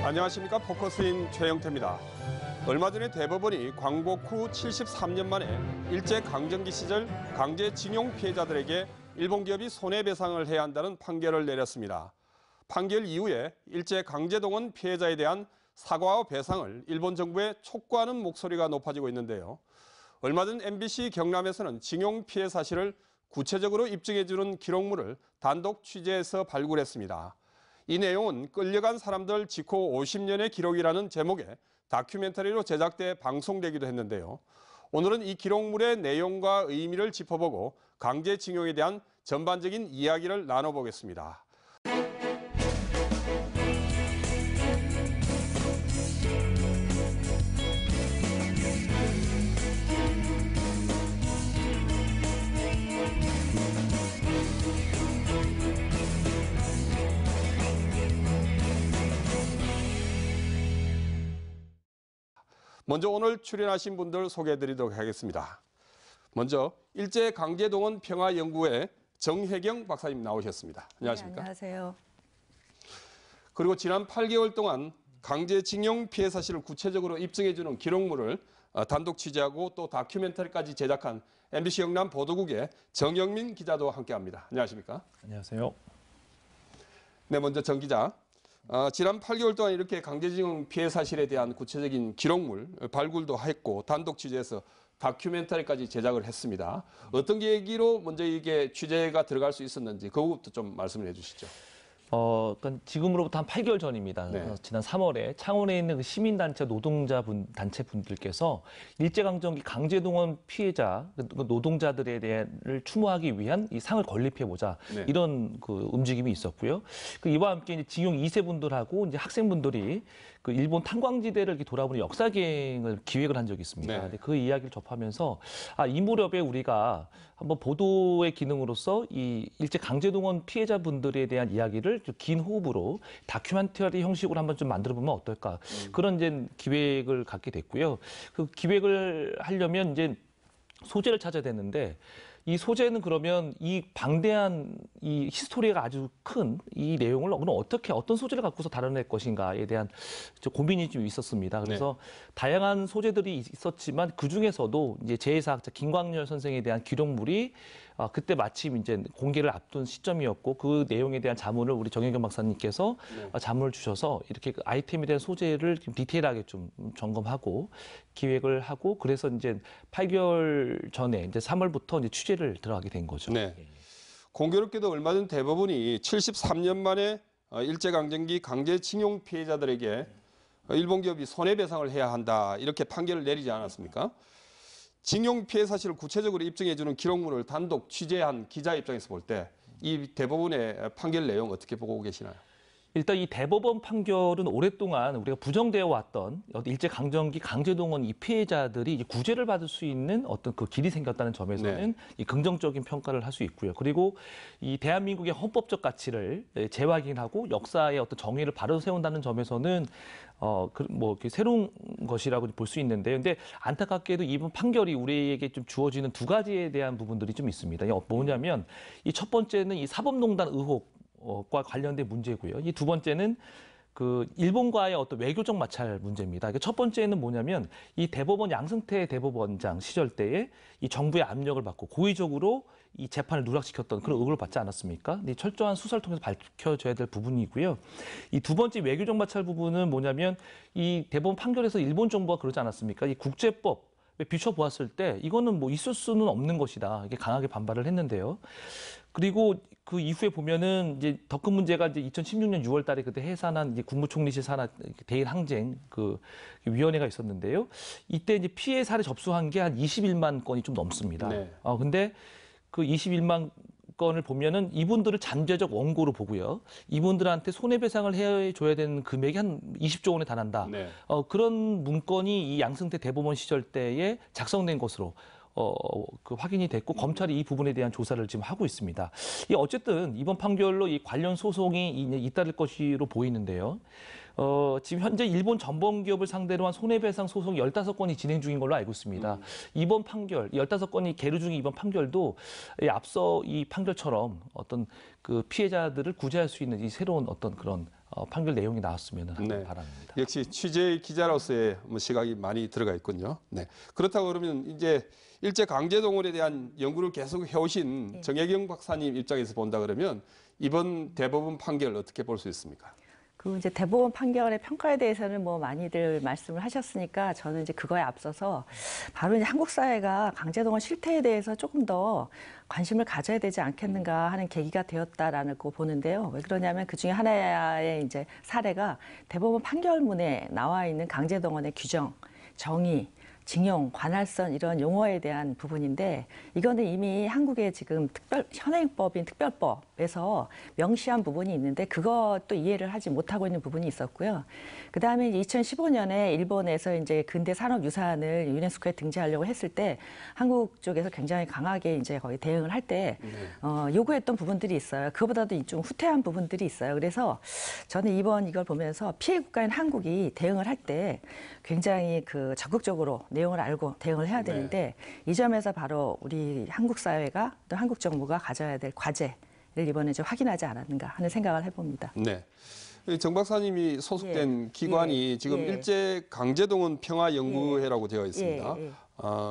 안녕하십니까. 포커스인 최영태입니다. 얼마 전에 대법원이 광복 후 73년 만에 일제강점기 시절 강제징용 피해자들에게 일본 기업이 손해배상을 해야 한다는 판결을 내렸습니다. 판결 이후에 일제강제동원 피해자에 대한 사과와 배상을 일본 정부에 촉구하는 목소리가 높아지고 있는데요. 얼마 전 MBC 경남에서는 징용 피해 사실을 구체적으로 입증해주는 기록물을 단독 취재해서 발굴했습니다. 이 내용은 끌려간 사람들 직후 50년의 기록이라는 제목의 다큐멘터리로 제작돼 방송되기도 했는데요. 오늘은 이 기록물의 내용과 의미를 짚어보고 강제징용에 대한 전반적인 이야기를 나눠보겠습니다. 먼저 오늘 출연하신 분들 소개해드리도록 하겠습니다. 먼저 일제강제동원 평화연구회 정혜경 박사님 나오셨습니다. 안녕하십니까? 네, 안녕하세요. 그리고 지난 8개월 동안 강제징용 피해 사실을 구체적으로 입증해주는 기록물을 단독 취재하고 또 다큐멘터리까지 제작한 MBC 경남 보도국의 정영민 기자도 함께합니다. 안녕하십니까? 안녕하세요. 네, 먼저 정 기자. 지난 8개월 동안 이렇게 강제징용 피해 사실에 대한 구체적인 기록물 발굴도 했고 단독 취재해서 다큐멘터리까지 제작을 했습니다. 어떤 계기로 먼저 이게 취재가 들어갈 수 있었는지 그것부터 좀 말씀을 해주시죠. 그러니까 지금으로부터 한 8개월 전입니다. 네. 지난 3월에 창원에 있는 그 시민단체 단체 분들께서 일제강점기 강제동원 피해자 노동자들에 대해를 추모하기 위한 이 상을 건립해보자 네. 이런 그 움직임이 있었고요. 이와 함께 이제 징용 2세 분들하고 이제 학생분들이 그 일본 탄광지대를 이렇게 돌아보는 역사기행을 기획을 한 적이 있습니다. 네. 근데 그 이야기를 접하면서 이 무렵에 우리가 한번 보도의 기능으로서 이 일제 강제동원 피해자분들에 대한 이야기를 좀 긴 호흡으로 다큐멘터리 형식으로 한번 좀 만들어 보면 어떨까 그런 이제 기획을 갖게 됐고요. 그 기획을 하려면 이제 소재를 찾아야 되는데. 이 소재는 그러면 이 방대한 이 히스토리가 아주 큰 이 내용을 그럼 어떤 소재를 갖고서 다뤄낼 것인가에 대한 고민이 좀 있었습니다. 그래서 다양한 소재들이 있었지만 그 중에서도 이제 재해사학자 김광렬 선생에 대한 기록물이 그때 마침 이제 공개를 앞둔 시점이었고 그 내용에 대한 자문을 우리 정혜경 박사님께서 자문을 주셔서 이렇게 그 아이템에 대한 소재를 좀 디테일하게 좀 점검하고 기획을 하고 그래서 이제 8개월 전에 이제 3월부터 이제 취재를 들어가게 된 거죠. 네. 공교롭게도 얼마 전 대법원이 73년 만에 일제강점기 강제징용 피해자들에게 일본 기업이 손해배상을 해야 한다 이렇게 판결을 내리지 않았습니까? 징용 피해 사실을 구체적으로 입증해주는 기록물을 단독 취재한 기자 입장에서 볼 때 이 대법원의 판결 내용 어떻게 보고 계시나요? 일단 이 대법원 판결은 오랫동안 우리가 부정되어 왔던 일제강점기 강제동원 이 피해자들이 이제 구제를 받을 수 있는 어떤 그 길이 생겼다는 점에서는 이 긍정적인 평가를 할 수 있고요. 그리고 이 대한민국의 헌법적 가치를 재확인하고 역사의 어떤 정의를 바로 세운다는 점에서는 새로운 것이라고 볼 수 있는데요. 근데 안타깝게도 이번 판결이 우리에게 좀 주어지는 두 가지에 대한 부분들이 좀 있습니다. 뭐냐면 이 첫 번째는 이 사법농단 의혹과 관련된 문제고요. 이 두 번째는 그 일본과의 어떤 외교적 마찰 문제입니다. 첫 번째는 뭐냐면 이 대법원 양승태 대법원장 시절 때에 이 정부의 압력을 받고 고의적으로 이 재판을 누락시켰던 그런 의혹을 받지 않았습니까? 철저한 수사를 통해서 밝혀져야 될 부분이고요. 이 두 번째 외교적 마찰 부분은 뭐냐면 이 대법원 판결에서 일본 정부가 그러지 않았습니까? 이 국제법 비춰보았을 때 이거는 뭐 있을 수는 없는 것이다. 이게 강하게 반발을 했는데요. 그리고 그 이후에 보면은 이제 더 큰 문제가 이제 2016년 6월 달에 그때 해산한 이제 국무총리실 산하 대일 항쟁 그 위원회가 있었는데요. 이때 이제 피해 사례 접수한 게 한 21만 건이 좀 넘습니다. 네. 근데 그 21만 건을 보면은 이분들을 잠재적 원고로 보고요. 이분들한테 손해배상을 해줘야 되는 금액이 한 20조 원에 달한다. 네. 그런 문건이 이 양승태 대법원 시절 때에 작성된 것으로 그 확인이 됐고 검찰이 이 부분에 대한 조사를 지금 하고 있습니다. 어쨌든 이번 판결로 이 관련 소송이 잇따를 것으로 보이는데요. 지금 현재 일본 전범 기업을 상대로 한 손해배상 소송 15건이 진행 중인 걸로 알고 있습니다. 이번 판결, 15건이 계류 중인 이번 판결도 앞서 이 판결처럼 어떤 그 피해자들을 구제할 수 있는 이 새로운 어떤 그런 판결 내용이 나왔으면 하는 네. 바람입니다. 역시 취재 기자로서의 시각이 많이 들어가 있군요. 네. 그렇다고 그러면 이제 일제 강제 동원에 대한 연구를 계속 해오신 정혜경 박사님 입장에서 본다 그러면 이번 대법원 판결 어떻게 볼 수 있습니까? 그 이제 대법원 판결의 평가에 대해서는 뭐 많이들 말씀을 하셨으니까 저는 이제 그거에 앞서서 바로 이제 한국 사회가 강제동원 실태에 대해서 조금 더 관심을 가져야 되지 않겠는가 하는 계기가 되었다라는 거 보는데요. 왜 그러냐면 그 중에 하나의 이제 사례가 대법원 판결문에 나와 있는 강제동원의 규정, 정의, 징용, 관할선 이런 용어에 대한 부분인데 이거는 이미 한국의 지금 현행법인 특별법에서 명시한 부분이 있는데 그것도 이해를 하지 못하고 있는 부분이 있었고요. 그다음에 2015년에 일본에서 이제 근대 산업 유산을 유네스코에 등재하려고 했을 때 한국 쪽에서 굉장히 강하게 이제 거의 대응을 할 때 요구했던 부분들이 있어요. 그거보다도 좀 후퇴한 부분들이 있어요. 그래서 저는 이번 이걸 보면서 피해 국가인 한국이 대응을 할 때 굉장히 그 적극적으로 내용을 알고 대응을 해야 되는데 이 점에서 바로 우리 한국 사회가 또 한국 정부가 가져야 될 과제를 이번에 좀 확인하지 않았는가 하는 생각을 해봅니다. 네. 정 박사님이 소속된 기관이 지금 일제 강제동원 평화연구회라고 되어 있습니다.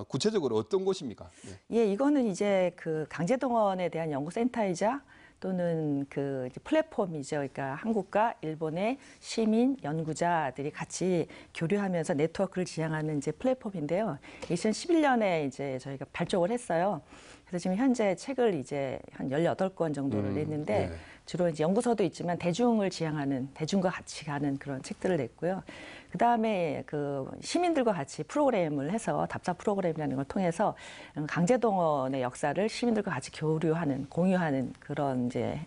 구체적으로 어떤 곳입니까? 예, 이거는 이제 그 강제동원에 대한 연구센터이자 또는 그 플랫폼이죠. 그러니까 한국과 일본의 시민 연구자들이 같이 교류하면서 네트워크를 지향하는 이제 플랫폼인데요. 2011년에 이제 저희가 발족을 했어요. 그래서 지금 현재 책을 이제 한 18권 정도를 냈는데 주로 이제 연구서도 있지만 대중을 지향하는 대중과 같이 가는 그런 책들을 냈고요. 그다음에 그 시민들과 같이 프로그램을 해서 답사 프로그램이라는 걸 통해서 강제동원의 역사를 시민들과 같이 교류하는 공유하는 그런 이제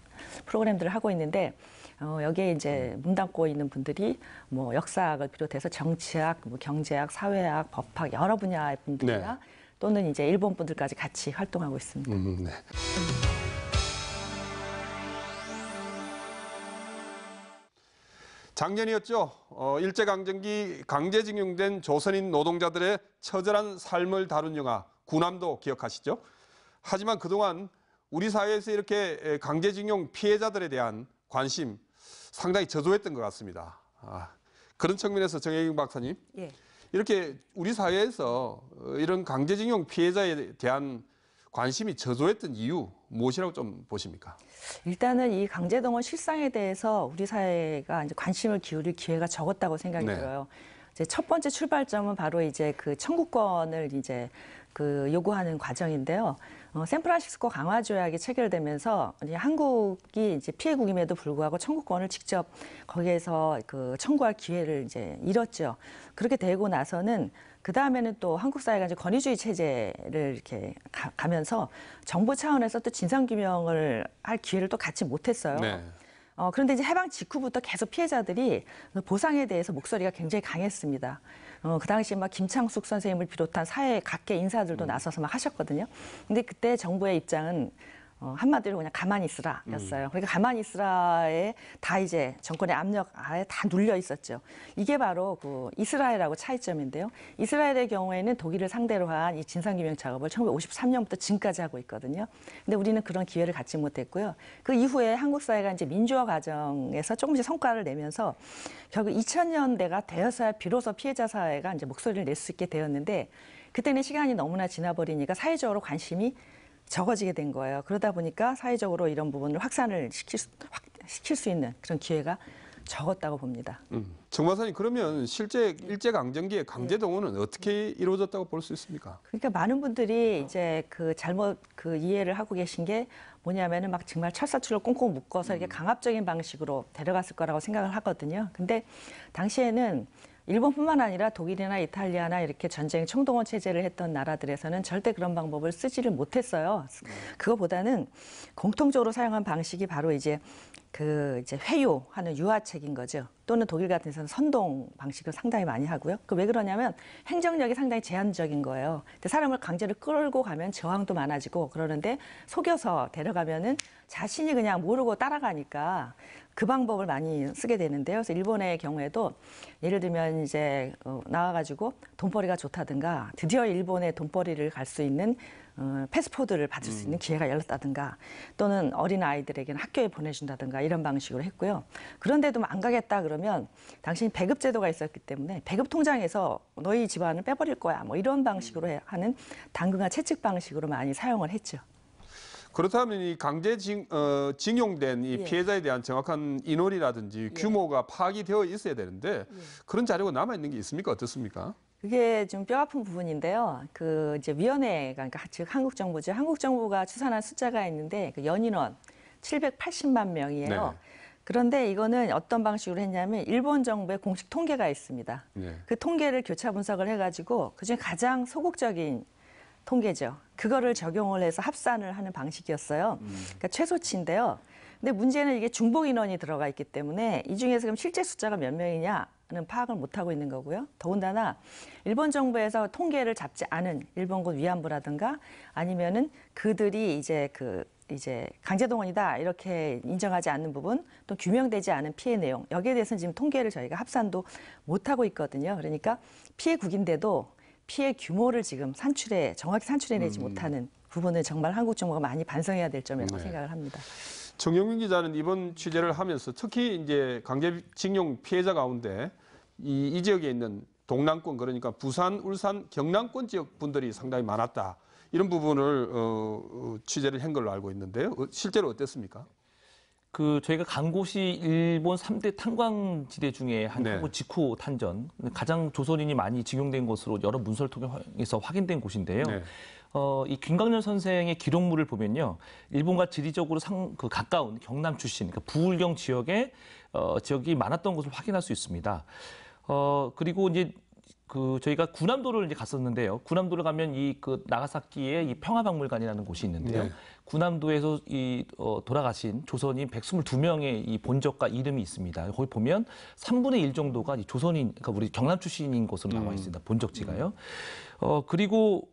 프로그램들을 하고 있는데 여기에 이제 몸담고 있는 분들이 뭐 역사학을 비롯해서 정치학, 뭐 경제학, 사회학, 법학 여러 분야의 분들이나 또는 이제 일본 분들까지 같이 활동하고 있습니다. 네. 작년이었죠. 일제강점기 강제징용된 조선인 노동자들의 처절한 삶을 다룬 영화 군함도 기억하시죠? 하지만 그동안 우리 사회에서 이렇게 강제징용 피해자들에 대한 관심 상당히 저조했던 것 같습니다. 그런 측면에서 정혜경 박사님, 이렇게 우리 사회에서 이런 강제징용 피해자에 대한 관심이 저조했던 이유 무엇이라고 좀 보십니까? 일단은 이 강제동원 실상에 대해서 우리 사회가 이제 관심을 기울일 기회가 적었다고 생각이 들어요. 이제 첫 번째 출발점은 바로 이제 그 청구권을 이제 그 요구하는 과정인데요. 샌프란시스코 강화 조약이 체결되면서 한국이 이제 피해국임에도 불구하고 청구권을 직접 거기에서 그 청구할 기회를 이제 잃었죠. 그렇게 되고 나서는 그 다음에는 또 한국 사회가 이제 권위주의 체제를 이렇게 가면서 정부 차원에서 또 진상규명을 할 기회를 또 갖지 못했어요. 그런데 이제 해방 직후부터 계속 피해자들이 보상에 대해서 목소리가 굉장히 강했습니다. 그 당시 막 김창숙 선생님을 비롯한 사회 각계 인사들도 나서서 막 하셨거든요. 근데 그때 정부의 입장은 한마디로 그냥 가만히 있으라였어요. 그러니까 가만히 있으라에 다 이제 정권의 압력 아래 다 눌려 있었죠. 이게 바로 그 이스라엘하고 차이점인데요. 이스라엘의 경우에는 독일을 상대로 한 이 진상규명 작업을 1953년부터 지금까지 하고 있거든요. 근데 우리는 그런 기회를 갖지 못했고요. 그 이후에 한국 사회가 이제 민주화 과정에서 조금씩 성과를 내면서 결국 2000년대가 되어서야 비로소 피해자 사회가 이제 목소리를 낼 수 있게 되었는데 그때는 시간이 너무나 지나버리니까 사회적으로 관심이 적어지게 된 거예요. 그러다 보니까 사회적으로 이런 부분을 확산을 시킬 수 있는 그런 기회가 적었다고 봅니다. 정 박사님, 그러면 실제 일제강점기의 강제동원은 어떻게 이루어졌다고 볼 수 있습니까? 그러니까 많은 분들이 이제 그 잘못 그 이해를 하고 계신 게 뭐냐면은 막 정말 철사줄로 꽁꽁 묶어서 이렇게 강압적인 방식으로 데려갔을 거라고 생각을 하거든요. 근데 당시에는 일본뿐만 아니라 독일이나 이탈리아나 이렇게 전쟁 총동원 체제를 했던 나라들에서는 절대 그런 방법을 쓰지를 못했어요. 그거보다는 공통적으로 사용한 방식이 바로 이제 회유하는 유화책인 거죠. 또는 독일 같은 데서는 선동 방식을 상당히 많이 하고요. 그 왜 그러냐면 행정력이 상당히 제한적인 거예요. 근데 사람을 강제로 끌고 가면 저항도 많아지고 그러는데 속여서 데려가면은 자신이 그냥 모르고 따라가니까 그 방법을 많이 쓰게 되는데요. 그래서 일본의 경우에도 예를 들면 이제 나와가지고 돈벌이가 좋다든가 드디어 일본의 돈벌이를 갈 수 있는 패스포드를 받을 수 있는 기회가 열렸다든가 또는 어린 아이들에게는 학교에 보내준다든가 이런 방식으로 했고요. 그런데도 안 가겠다 그러면 당신이 배급 제도가 있었기 때문에 배급 통장에서 너희 집안을 빼버릴 거야 뭐 이런 방식으로 하는 당근과 채찍 방식으로 많이 사용을 했죠. 그렇다면 이 징용된 이 예. 피해자에 대한 정확한 인원이라든지 규모가 파악이 되어 있어야 되는데 그런 자료가 남아 있는 게 있습니까? 어떻습니까? 그게 좀 뼈아픈 부분인데요. 그 이제 위원회가 그러니까 즉 한국 정부죠. 한국 정부가 추산한 숫자가 있는데 그 연인원 780만 명이에요. 네. 그런데 이거는 어떤 방식으로 했냐면 일본 정부의 공식 통계가 있습니다. 네. 그 통계를 교차 분석을 해가지고 그중에 가장 소극적인 통계죠. 그거를 적용을 해서 합산을 하는 방식이었어요. 그러니까 최소치인데요. 근데 문제는 이게 중복 인원이 들어가 있기 때문에 이 중에서 그럼 실제 숫자가 몇 명이냐는 파악을 못하고 있는 거고요. 더군다나 일본 정부에서 통계를 잡지 않은 일본군 위안부라든가 아니면은 그들이 이제 강제동원이다 이렇게 인정하지 않는 부분 또 규명되지 않은 피해 내용 여기에 대해서는 지금 통계를 저희가 합산도 못하고 있거든요. 그러니까 피해국인데도 피해 규모를 지금 정확히 산출해내지 못하는 부분을 정말 한국 정부가 많이 반성해야 될 점이라고 생각을 합니다. 정영민 기자는 이번 취재를 하면서 특히 이제 강제징용 피해자 가운데 이 지역에 있는 동남권 그러니까 부산, 울산, 경남권 지역 분들이 상당히 많았다. 이런 부분을 취재를 한 걸로 알고 있는데요. 실제로 어땠습니까? 저희가 간 곳이 일본 3대 탄광지대 중에 하나고 지코 탄전, 가장 조선인이 많이 징용된 곳으로 여러 문서를 통해서 확인된 곳인데요. 네. 이 김광렬 선생의 기록물을 보면요, 일본과 지리적으로 가까운 경남 출신, 그러니까 부울경 지역이 많았던 것을 확인할 수 있습니다. 그리고 이제 저희가 구남도를 이제 갔었는데요. 구남도를 가면 나가사키에 이 평화박물관이라는 곳이 있는데요. 네. 구남도에서 돌아가신 조선인 122명의 이 본적과 이름이 있습니다. 거기 보면 3분의 1 정도가 이 조선인, 그러니까 우리 경남 출신인 것으로 나와 있습니다. 본적지가요. 그리고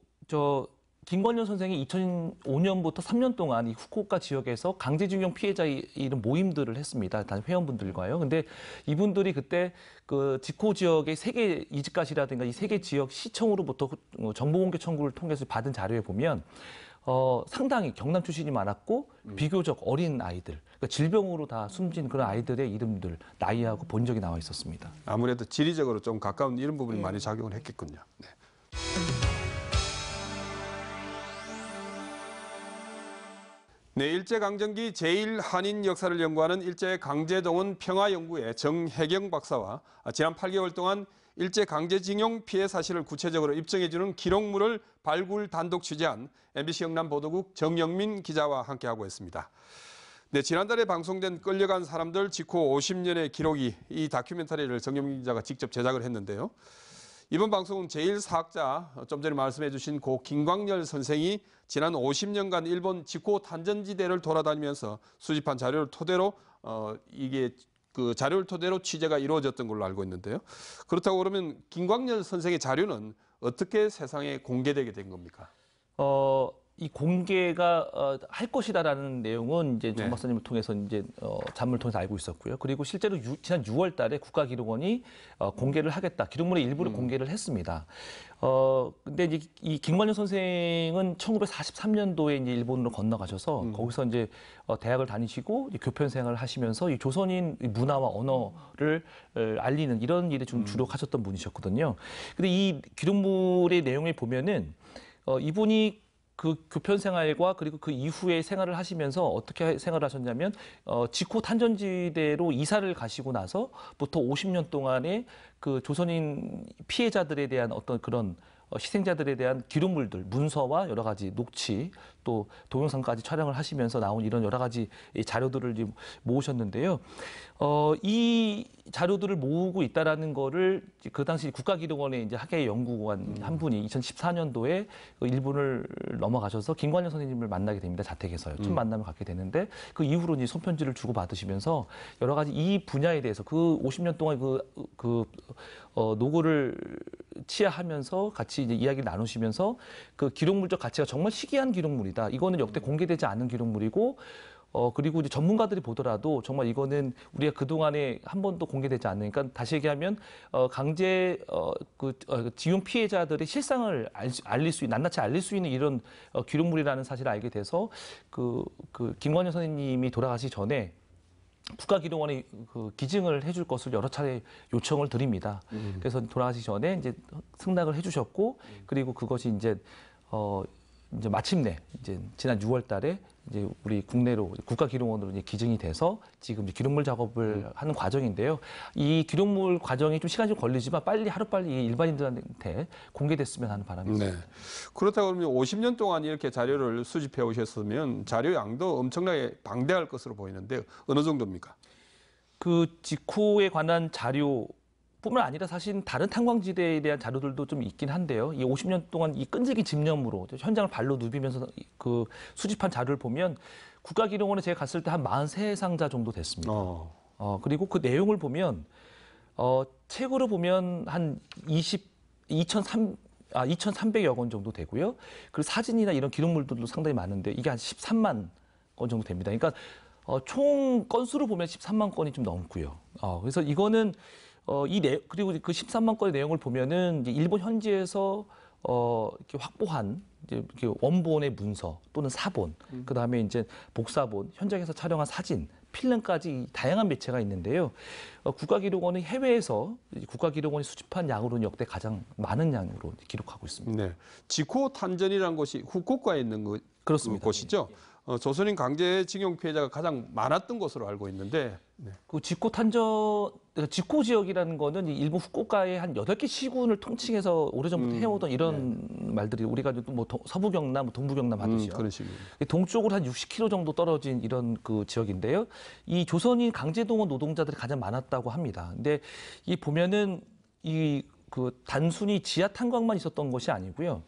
김권현 선생이 2005년부터 3년 동안 이 후쿠오카 지역에서 강제징용 피해자 이런 모임들을 했습니다. 단 회원분들과요. 근데 이분들이 그때 지코 지역의 세계 이즈카시라든가 이 세계 지역 시청으로부터 정보공개 청구를 통해서 받은 자료에 보면 상당히 경남 출신이 많았고 비교적 어린 아이들, 그러니까 질병으로 다 숨진 그런 아이들의 이름들, 나이하고 본적이 나와 있었습니다. 아무래도 지리적으로 좀 가까운 이런 부분이 많이 작용을 했겠군요. 네. 네, 일제강점기 제1한인 역사를 연구하는 일제강제동원 평화연구회 정혜경 박사와 지난 8개월 동안 일제강제징용 피해 사실을 구체적으로 입증해주는 기록물을 발굴 단독 취재한 MBC 영남보도국 정영민 기자와 함께하고 있습니다. 네, 지난달에 방송된 끌려간 사람들 지코 50년의 기록이 이 다큐멘터리를 정영민 기자가 직접 제작을 했는데요. 이번 방송은 제1사학자, 좀 전에 말씀해 주신 고 김광렬 선생이 지난 50년간 일본 지코 탄전지대를 돌아다니면서 수집한 자료를 토대로 자료를 토대로 취재가 이루어졌던 걸로 알고 있는데요. 그렇다고 그러면 김광렬 선생의 자료는 어떻게 세상에 공개되게 된 겁니까? 이 공개가 할 것이다라는 내용은 이제 정 네. 박사님을 통해서 이제 자문을 통해서 알고 있었고요. 그리고 실제로 지난 6월달에 국가기록원이 공개를 하겠다, 기록물의 일부를 공개를 했습니다. 근데 이제 이 김관영 선생은 1943년도에 이제 일본으로 건너가셔서 거기서 이제 대학을 다니시고 이제 교편 생활을 하시면서 이 조선인 문화와 언어를 알리는 이런 일에 좀 주력하셨던 분이셨거든요. 근데 이 기록물의 내용을 보면은 이분이 교편 생활과 그리고 그 이후에 생활을 하시면서 어떻게 생활을 하셨냐면 지코 탄전지대로 이사를 가시고 나서부터 50년 동안의 조선인 피해자들에 대한 어떤 그런 희생자들에 대한 기록물들, 문서와 여러 가지 녹취, 또 동영상까지 촬영을 하시면서 나온 이런 여러 가지 자료들을 모으셨는데요. 이 자료들을 모으고 있다라는 거를 그 당시 국가기록원의 이제 학예 연구관 한 분이 2014년도에 일본을 넘어가셔서 김관영 선생님을 만나게 됩니다. 자택에서요. 첫 만남을 갖게 되는데 그 이후로 이제 손편지를 주고 받으시면서 여러 가지 이 분야에 대해서 그 50년 동안 노고를 치하하면서 같이 이제 이야기를 나누시면서 그 기록물적 가치가 정말 희귀한 기록물이다. 이거는 역대 공개되지 않은 기록물이고 그리고 이제 전문가들이 보더라도 정말 이거는 우리가 그동안에 한 번도 공개되지 않으니까 다시 얘기하면 강제 징용 피해자들의 실상을 알릴 수 있는, 낱낱이 알릴 수 있는 이런 기록물이라는 사실을 알게 돼서 김관영 선생님이 돌아가시기 전에 국가기록원에 기증을 해줄 것을 여러 차례 요청을 드립니다. 그래서 돌아가시기 전에 이제 승낙을 해주셨고, 그리고 그것이 이제 마침내 이제 지난 6월달에 이제 우리 국내로 국가기록원으로 이제 기증이 돼서 지금 이제 기록물 작업을 하는 과정인데요. 이 기록물 과정이 좀 시간이 좀 걸리지만 하루빨리 일반인들한테 공개됐으면 하는 바람이 있습니다. 네. 그렇다고 그러면 50년 동안 이렇게 자료를 수집해 오셨으면 자료 양도 엄청나게 방대할 것으로 보이는데 어느 정도입니까? 그 직후에 관한 자료뿐만 아니라 사실 다른 탄광지대에 대한 자료들도 좀 있긴 한데요. 이 50년 동안 이 끈질긴 집념으로 현장을 발로 누비면서 그 수집한 자료를 보면 국가기록원에 제가 갔을 때 한 43상자 정도 됐습니다. 그리고 그 내용을 보면 책으로 보면 한 2,300여 건 정도 되고요. 그리고 사진이나 이런 기록물들도 상당히 많은데 이게 한 13만 건 정도 됩니다. 그러니까 총 건수로 보면 13만 건이 좀 넘고요. 그래서 이거는 그리고 그 13만 건의 내용을 보면은 이제 일본 현지에서 이렇게 확보한 이제 이렇게 원본의 문서 또는 사본, 그 다음에 이제 복사본, 현장에서 촬영한 사진, 필름까지 다양한 매체가 있는데요. 국가기록원은 해외에서 국가기록원이 수집한 양으로는 역대 가장 많은 양으로 기록하고 있습니다. 네. 지코 탄전이라는 곳이 후쿠오카에 있는 그렇습니다. 곳이죠. 조선인 강제징용 피해자가 가장 많았던 곳으로 알고 있는데, 네. 그 지코 지역이라는 거는 일본 후쿠오카의 한 8개 시군을 통칭해서 오래전부터 해오던 이런 말들이 우리가 뭐 서부 경남, 동부 경남 하듯이요. 그런 식입니다. 동쪽으로 한 60km 정도 떨어진 이런 그 지역인데요. 이 조선인 강제동원 노동자들이 가장 많았다고 합니다. 근데 이 보면은 단순히 지하 탄광만 있었던 것이 아니고요.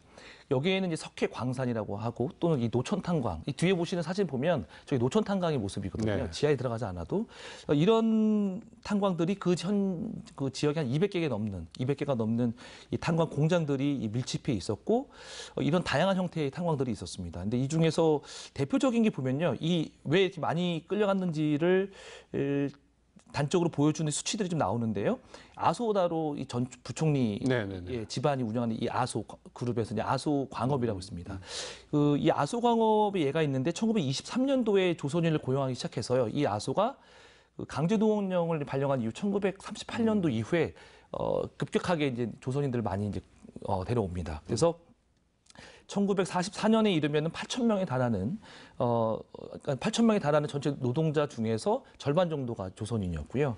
여기에는 이제 석회 광산이라고 하고 또는 이 노천 탄광, 이 뒤에 보시는 사진 보면 저기 노천 탄광의 모습이거든요. 네. 지하에 들어가지 않아도 이런 탄광들이 그 지역에 한 200개가 넘는 이 탄광 공장들이 밀집해 있었고 이런 다양한 형태의 탄광들이 있었습니다. 근데 이 중에서 대표적인 게 보면요, 이 왜 이렇게 많이 끌려갔는지를 단적으로 보여주는 수치들이 좀 나오는데요. 아소다로 이 전 부총리 집안이 운영하는 이 아소 그룹에서 이제 아소 광업이라고 있습니다. 이 아소 광업의 예가 있는데 1923년도에 조선인을 고용하기 시작해서요. 이 아소가 강제동원령을 발령한 이후 1938년도 이후에 급격하게 이제 조선인들을 많이 이제 데려옵니다. 그래서 1944년에 이르면은 8,000명에 달하는 전체 노동자 중에서 절반 정도가 조선인이었고요.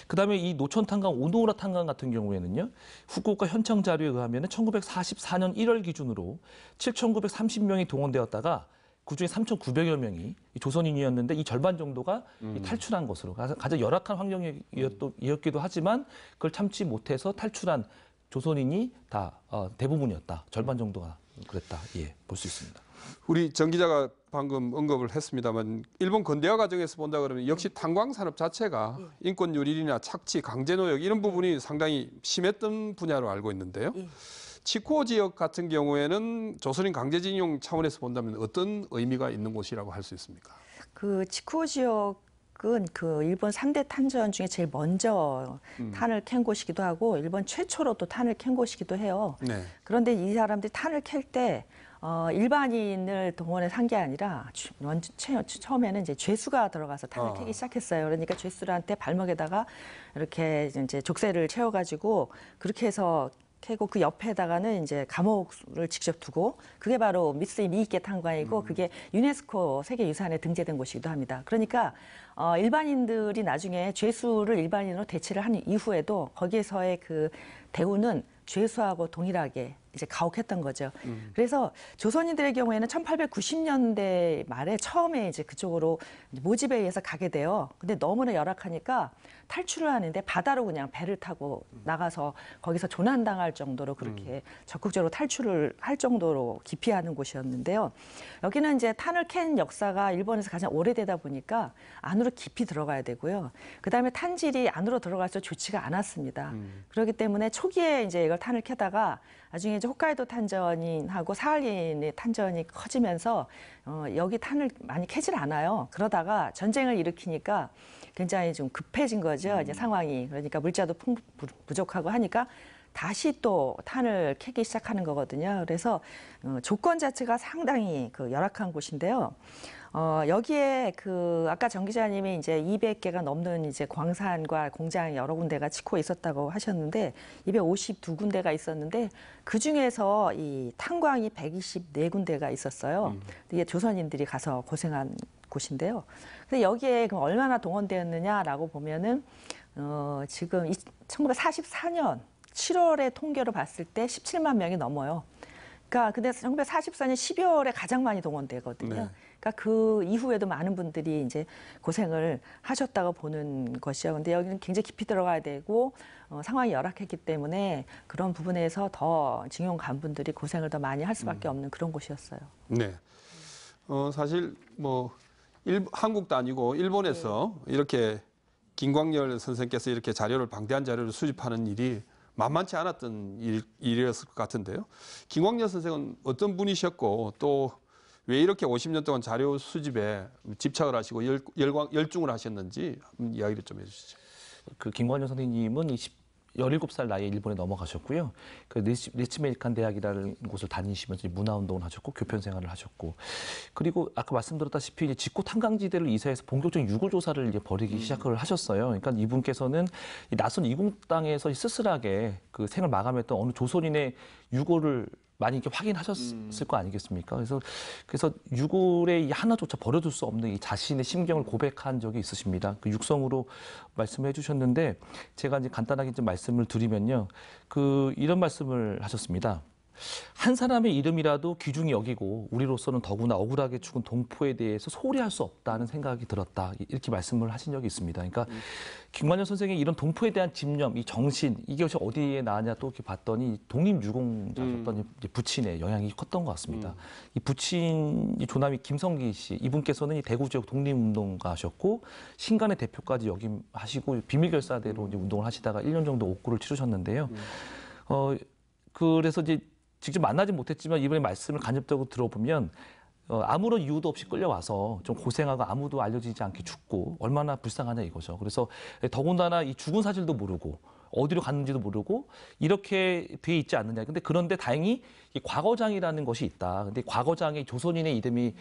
그다음에 이 노천 탄광, 오노우라 탄광 같은 경우에는요, 후쿠오카 현청 자료에 의하면은 1944년 1월 기준으로 7,930명이 동원되었다가 그중에 3,900여 명이 조선인이었는데 이 절반 정도가 탈출한 것으로 가장 열악한 환경이었기도 하지만 그걸 참지 못해서 탈출한 조선인이 다 대부분이었다. 절반 정도가 그랬다. 볼 수 있습니다. 우리 정 기자가 방금 언급을 했습니다만 일본 근대화 과정에서 본다 그러면 역시 탄광 산업 자체가 인권 유린이나 착취, 강제노역 이런 부분이 상당히 심했던 분야로 알고 있는데요. 치코 지역 같은 경우에는 조선인 강제징용 차원에서 본다면 어떤 의미가 있는 곳이라고 할 수 있습니까? 그 치코 지역은 그 일본 3대 탄전 중에 제일 먼저 탄을 캔 곳이기도 하고 일본 최초로 또 탄을 캔 곳이기도 해요. 네. 그런데 이 사람들이 탄을 캘 때 일반인을 동원해서 한 게 아니라 처음에는 이제 죄수가 들어가서 탄을 캐기 시작했어요. 그러니까 죄수들한테 발목에다가 이렇게 이제 족쇄를 채워가지고 그렇게 해서 캐고 그 옆에다가는 이제 감옥을 직접 두고 그게 바로 미쓰이 미이케 탄광이고 그게 유네스코 세계유산에 등재된 곳이기도 합니다. 그러니까 일반인들이 나중에 죄수를 일반인으로 대체를 한 이후에도 거기에서의 그 대우는 죄수하고 동일하게 이제 가혹했던 거죠. 그래서 조선인들의 경우에는 1890년대 말에 처음에 이제 그쪽으로 모집에 의해서 가게 돼요. 근데 너무나 열악하니까 탈출을 하는데 바다로 그냥 배를 타고 나가서 거기서 조난당할 정도로 그렇게 적극적으로 탈출을 할 정도로 기피하는 곳이었는데요. 여기는 이제 탄을 캔 역사가 일본에서 가장 오래되다 보니까 안으로 깊이 들어가야 되고요. 그다음에 탄질이 안으로 들어갈수록 좋지가 않았습니다. 그렇기 때문에 초기에 이제 이걸 탄을 캐다가 나중에 이제 홋카이도 탄전인하고 사할린의 탄전이 커지면서 여기 탄을 많이 캐질 않아요. 그러다가 전쟁을 일으키니까 굉장히 좀 급해진 거죠. 이제 상황이. 그러니까 물자도 부족하고 하니까 다시 또 탄을 캐기 시작하는 거거든요. 그래서 조건 자체가 상당히 그 열악한 곳인데요. 여기에 그 아까 정 기자님이 이제 200개가 넘는 이제 광산과 공장 여러 군데가 짓고 있었다고 하셨는데 252군데가 있었는데 그 중에서 이 탄광이 124군데가 있었어요. 이게 조선인들이 가서 고생한 곳인데요. 근데 여기에 그럼 얼마나 동원되었느냐라고 보면은 지금 1944년 7월에 통계로 봤을 때 17만 명이 넘어요. 그러니까 근데 1944년 12월에 가장 많이 동원되거든요. 네. 그러니까 그 이후에도 많은 분들이 이제 고생을 하셨다고 보는 것이요. 근데 여기는 굉장히 깊이 들어가야 되고 상황이 열악했기 때문에 그런 부분에서 더 징용 간분들이 고생을 더 많이 할 수밖에 없는 그런 곳이었어요. 네. 사실 뭐 한국도 아니고 일본에서 이렇게 김광열 선생께서 이렇게 자료를 방대한 자료를 수집하는 일이 만만치 않았던 일이었을 것 같은데요. 김광열 선생은 어떤 분이셨고 또 왜 이렇게 50년 동안 자료 수집에 집착을 하시고 열중을 하셨는지 이야기를 좀 해주시죠. 그 김광열 선생님은 17살 나이에 일본에 넘어가셨고요. 그 리츠메이칸 대학이라는 곳을 다니시면서 문화운동을 하셨고 교편 생활을 하셨고, 그리고 아까 말씀드렸다시피 이제 직고 탄광지대를 이사해서 본격적인 유골 조사를 이제 벌이기 시작을 하셨어요. 그러니까 이분께서는 이 낯선 이국 땅에서 쓸쓸하게 그 생을 마감했던 어느 조선인의 유골을 많이 이렇게 확인하셨을 거 아니겠습니까? 그래서 유골의 이 하나조차 버려둘 수 없는 이 자신의 심경을 고백한 적이 있으십니다. 그 육성으로 말씀해 주셨는데 제가 이제 간단하게 좀 말씀을 드리면요. 이런 말씀을 하셨습니다. 한 사람의 이름이라도 귀중히 여기고 우리로서는 더구나 억울하게 죽은 동포에 대해서 소홀히 할 수 없다는 생각이 들었다. 이렇게 말씀을 하신 적이 있습니다. 그러니까 김광열 선생의 이런 동포에 대한 집념, 이 정신, 이것이 어디에 나냐 또 이렇게 봤더니 독립유공자셨던 부친의 영향이 컸던 것 같습니다. 이 부친 이 조남이 김성기 씨, 이분께서는 이 대구 지역 독립운동가셨고 신간의 대표까지 역임하시고 비밀결사대로 이제 운동을 하시다가 1년 정도 옥고를 치르셨는데요. 그래서 이제 직접 만나지 못했지만 이번에 말씀을 간접적으로 들어보면 아무런 이유도 없이 끌려와서 좀 고생하고 아무도 알려지지 않게 죽고 얼마나 불쌍하냐 이거죠. 그래서 더군다나 이 죽은 사실도 모르고 어디로 갔는지도 모르고 이렇게 돼 있지 않느냐. 근데 그런데 다행히 이 과거장이라는 것이 있다. 근데 과거장의 조선인의 이름이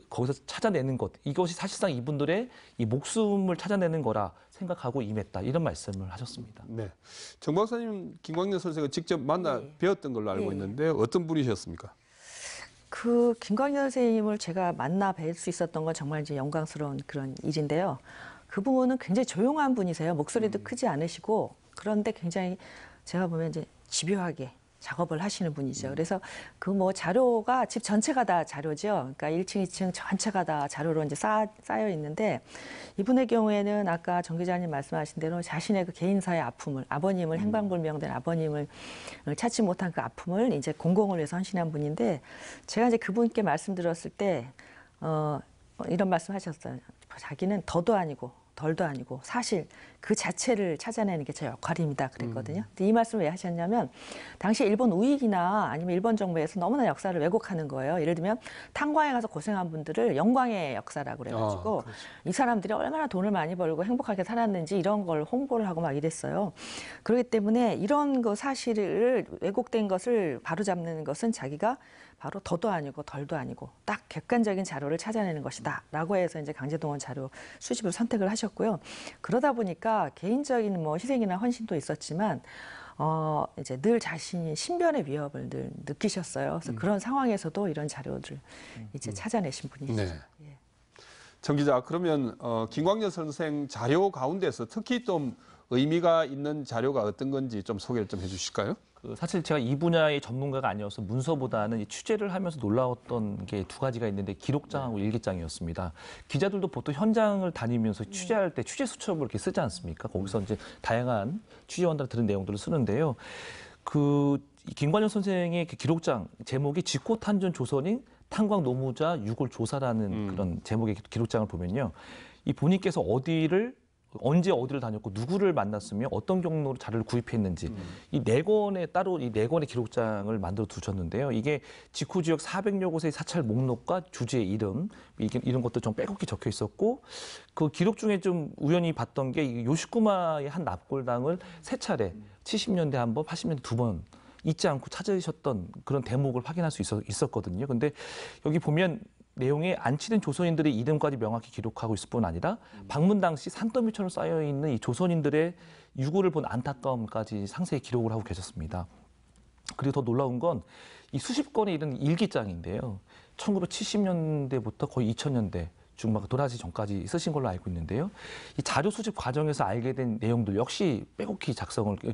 거기서 찾아내는 것, 이것이 사실상 이분들의 이 목숨을 찾아내는 거라 생각하고 임했다. 이런 말씀을 하셨습니다. 네. 정 박사님, 김광열 선생을 직접 만나 뵈었던 걸로 알고 있는데 어떤 분이셨습니까? 김광열 선생님을 제가 만나 뵐 수 있었던 건 정말 이제 영광스러운 그런 일인데요. 그 부분은 굉장히 조용한 분이세요. 목소리도 크지 않으시고 그런데 굉장히 제가 보면 이제 집요하게 작업을 하시는 분이죠. 그래서 자료가 집 전체가 다 자료죠. 그러니까 1층, 2층 전체가 다 자료로 이제 쌓여 있는데 이분의 경우에는 아까 정 기자님 말씀하신 대로 자신의 그 개인사의 아픔을, 아버님을 행방불명된 아버님을 찾지 못한 그 아픔을 이제 공공을 위해서 헌신한 분인데 제가 이제 그분께 말씀드렸을 때 이런 말씀하셨어요. 자기는 더도 아니고 덜도 아니고 사실 그 자체를 찾아내는 게 제 역할입니다. 그랬거든요. 근데 이 말씀을 왜 하셨냐면 당시 일본 우익이나 아니면 일본 정부에서 너무나 역사를 왜곡하는 거예요. 예를 들면 탄광에 가서 고생한 분들을 영광의 역사라고 그래가지고 이 사람들이 얼마나 돈을 많이 벌고 행복하게 살았는지 이런 걸 홍보를 하고 막 이랬어요. 그렇기 때문에 이런 거 사실을 왜곡된 것을 바로잡는 것은 자기가 바로 더도 아니고 덜도 아니고 딱 객관적인 자료를 찾아내는 것이다 라고 해서 이제 강제동원 자료 수집을 선택을 하셨고요. 그러다 보니까 개인적인 희생이나 헌신도 있었지만 이제 늘 자신이 신변의 위협을 늘 느끼셨어요. 그래서 그런 상황에서도 이런 자료들 이제 찾아내신 분이시죠. 네. 예. 정 기자, 그러면 김광열 선생 자료 가운데서 특히 좀 의미가 있는 자료가 어떤 건지 좀 소개를 좀 해주실까요? 사실 제가 이 분야의 전문가가 아니어서 문서보다는 이 취재를 하면서 놀라웠던 게 두 가지가 있는데 기록장하고 일기장이었습니다. 기자들도 보통 현장을 다니면서 취재할 때 취재 수첩을 이렇게 쓰지 않습니까? 거기서 이제 다양한 취재원들 들은 내용들을 쓰는데요. 김광열 선생의 그 기록장 제목이 직고탄전 조선인 탄광 노무자 유골 조사라는 그런 제목의 기록장을 보면요. 이 본인께서 어디를 언제 어디를 다녔고 누구를 만났으며 어떤 경로로 자료를 구입했는지 이 4권의 따로 이 4권의 기록장을 만들어 두셨는데요. 이게 직후 지역 400여 곳의 사찰 목록과 주제 이름 이런 것도 좀 빼곡히 적혀 있었고 그 기록 중에 좀 우연히 봤던 게 요시쿠마의 한 납골당을 3차례 70년대 한 번, 80년대 2번 잊지 않고 찾으셨던 그런 대목을 확인할 수 있었거든요. 근데 여기 보면 내용에 안치된 조선인들의 이름까지 명확히 기록하고 있을 뿐 아니라 방문 당시 산더미처럼 쌓여있는 이 조선인들의 유골을 본 안타까움까지 상세히 기록을 하고 계셨습니다. 그리고 더 놀라운 건 이 수십 건에 이른 일기장인데요. 1970년대부터 거의 2000년대 중반 돌아가시 전까지 쓰신 걸로 알고 있는데요. 이 자료 수집 과정에서 알게 된 내용들 역시 빼곡히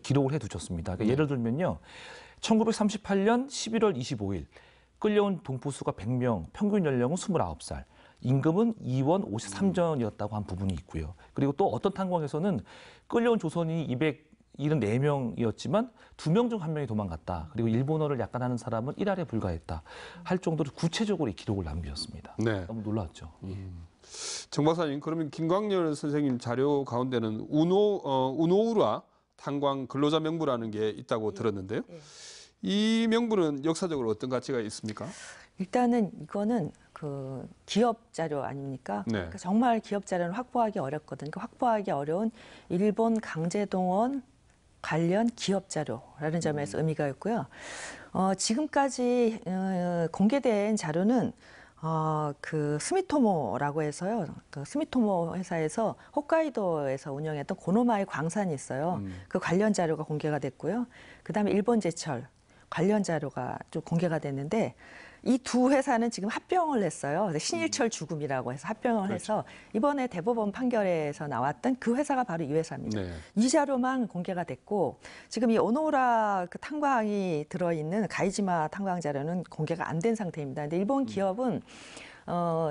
기록을 해두셨습니다. 그러니까 예를 들면요. 1938년 11월 25일 끌려온 동포수가 100명, 평균 연령은 29살, 임금은 2원 53전이었다고 한 부분이 있고요. 그리고 또 어떤 탄광에서는 끌려온 조선인이 274명이었지만 2명 중 1명이 도망갔다. 그리고 일본어를 약간 하는 사람은 1알에 불과했다. 할 정도로 구체적으로 이 기록을 남기셨습니다. 네. 너무 놀랐죠. 정 박사님, 그러면 김광열 선생님 자료 가운데는 우노우라 탄광 근로자 명부라는 게 있다고 들었는데요. 이 명부는 역사적으로 어떤 가치가 있습니까? 일단은 이거는 그 기업 자료 아닙니까? 네. 그러니까 정말 기업 자료는 확보하기 어렵거든요. 그러니까 확보하기 어려운 일본 강제동원 관련 기업 자료라는 점에서 의미가 있고요. 지금까지 공개된 자료는 그 스미토모라고 해서요. 그 스미토모 회사에서 홋카이도에서 운영했던 고노마이 광산이 있어요. 그 관련 자료가 공개가 됐고요. 그다음에 일본 제철 관련 자료가 좀 공개가 됐는데 이 두 회사는 지금 합병을 했어요. 신일철 죽음이라고 해서 합병을 해서 이번에 대법원 판결에서 나왔던 그 회사가 바로 이 회사입니다. 네. 이 자료만 공개가 됐고 지금 이 오노우라 그 탄광이 들어있는 가이지마 탄광 자료는 공개가 안 된 상태입니다. 근데 일본 기업은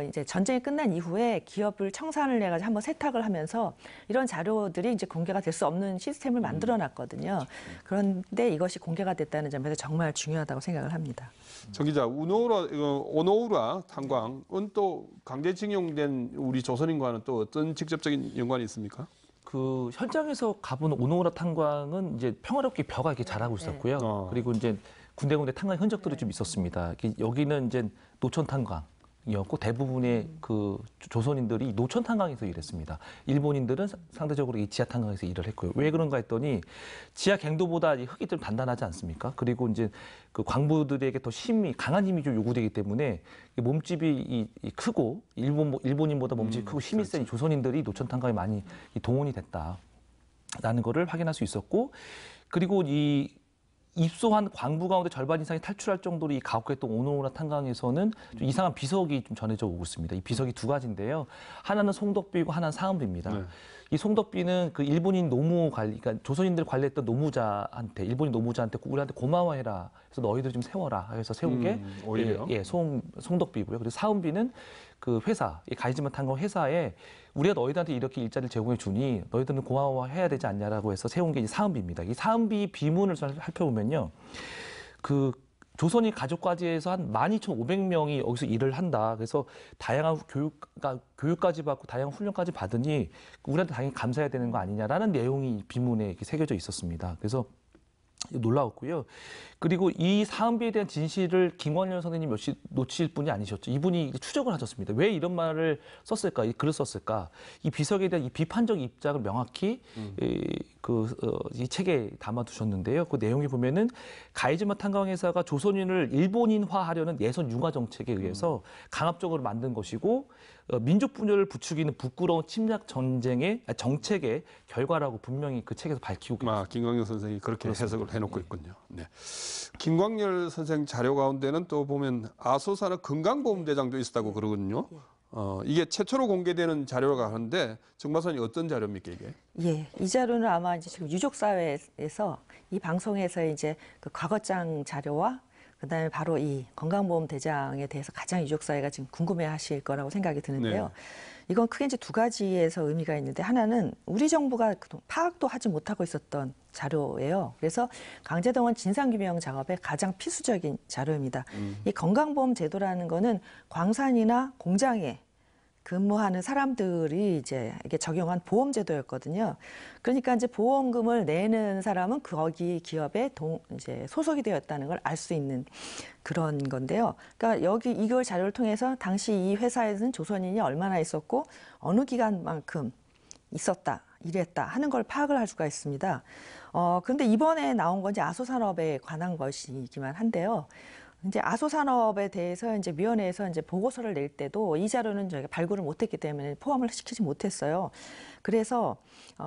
이제 전쟁이 끝난 이후에 기업을 청산을 해가지고 한번 세탁을 하면서 이런 자료들이 이제 공개가 될 수 없는 시스템을 만들어놨거든요. 그런데 이것이 공개가 됐다는 점에서 정말 중요하다고 생각을 합니다. 정 기자, 오노우라 탄광은 또 강제징용된 우리 조선인과는 또 어떤 직접적인 연관이 있습니까? 그 현장에서 가본 오노우라 탄광은 이제 평화롭게 벼가 이렇게 자라고 있었고요. 그리고 이제 군데군데 탄광 흔적들이 좀 있었습니다. 여기는 이제 노천 탄광. 이었고 대부분의 그 조선인들이 노천 탄광에서 일했습니다. 일본인들은 상대적으로 이 지하 탄광에서 일을 했고요. 왜 그런가 했더니 지하 갱도보다 이 흙이 좀 단단하지 않습니까? 그리고 이제 그 광부들에게 더 강한 힘이 좀 요구되기 때문에 몸집이 크고 일본인보다 몸집이 크고 힘이 센 조선인들이 노천 탄광에 많이 동원이 됐다라는 거를 확인할 수 있었고, 그리고 이 입소한 광부 가운데 절반 이상이 탈출할 정도로 이 가혹했던 오노우라 탄광에서는 좀 이상한 비석이 좀 전해져 오고 있습니다. 이 비석이 두 가지인데요. 하나는 송덕비고 하나는 사은비입니다. 네. 이 송덕비는 그 일본인 노무 관리, 그러니까 조선인들 관리했던 노무자한테, 일본인 노무자한테 우리한테 고마워해라. 그래서 너희들 좀 세워라. 해서 세운 게 오히려? 송덕비고요. 그리고 사은비는 그 회사, 이 가이지마 탄광 회사에 우리가 너희들한테 이렇게 일자리를 제공해 주니 너희들은 고마워해야 되지 않냐라고 해서 세운 게 이 사은비입니다. 이 사은비 비문을 살펴보면요. 그 조선인 가족과지에서 한 12,500명이 여기서 일을 한다. 그래서 다양한 교육까지 받고 다양한 훈련까지 받으니 우리한테 당연히 감사해야 되는 거 아니냐라는 내용이 비문에 이렇게 새겨져 있었습니다. 그래서 놀라웠고요. 그리고 이 사은비에 대한 진실을 김광열 선생님 놓칠 분이 아니셨죠. 이분이 추적을 하셨습니다. 왜 이런 말을 썼을까, 이 글을 썼을까. 이 비석에 대한 이 비판적 입장을 명확히 이 책에 담아두셨는데요. 그 내용에 보면은 가이지마 탄광회사가 조선인을 일본인화하려는 내선 융화 정책에 의해서 강압적으로 만든 것이고 민족 분열을 부추기는 부끄러운 침략 전쟁의 정책의 결과라고 분명히 그 책에서 밝히고 계십니다. 김광열 선생이 그렇게 그렇습니다. 해석을 해놓고 있군요. 네. 김광열 선생 자료 가운데는 또 보면 아소산의 건강보험대장도 있었다고 그러거든요. 이게 최초로 공개되는 자료가 하는데 정 박사님 어떤 자료입니까 이게? 예, 이 자료는 아마 이제 지금 유족사회에서 이 방송에서 이제 그 과거장 자료와 그다음에 바로 이 건강보험 대장에 대해서 가장 유족사회가 지금 궁금해하실 거라고 생각이 드는데요. 네. 이건 크게 이제 두 가지에서 의미가 있는데 하나는 우리 정부가 그동안 파악도 하지 못하고 있었던 자료예요. 그래서 강제동원 진상규명 작업의 가장 필수적인 자료입니다. 이 건강보험 제도라는 거는 광산이나 공장에 근무하는 사람들이 이제 이게 적용한 보험제도였거든요. 그러니까 이제 보험금을 내는 사람은 거기 기업에 이제 소속이 되었다는 걸 알 수 있는 그런 건데요. 그러니까 여기 이걸 자료를 통해서 당시 이 회사에서는 조선인이 얼마나 있었고 어느 기간만큼 있었다, 일했다 하는 걸 파악을 할 수가 있습니다. 그런데 이번에 나온 건 이제 아소산업에 관한 것이기만 한데요. 이제 아소산업에 대해서 이제 위원회에서 이제 보고서를 낼 때도 이 자료는 저희가 발굴을 못했기 때문에 포함을 시키지 못했어요. 그래서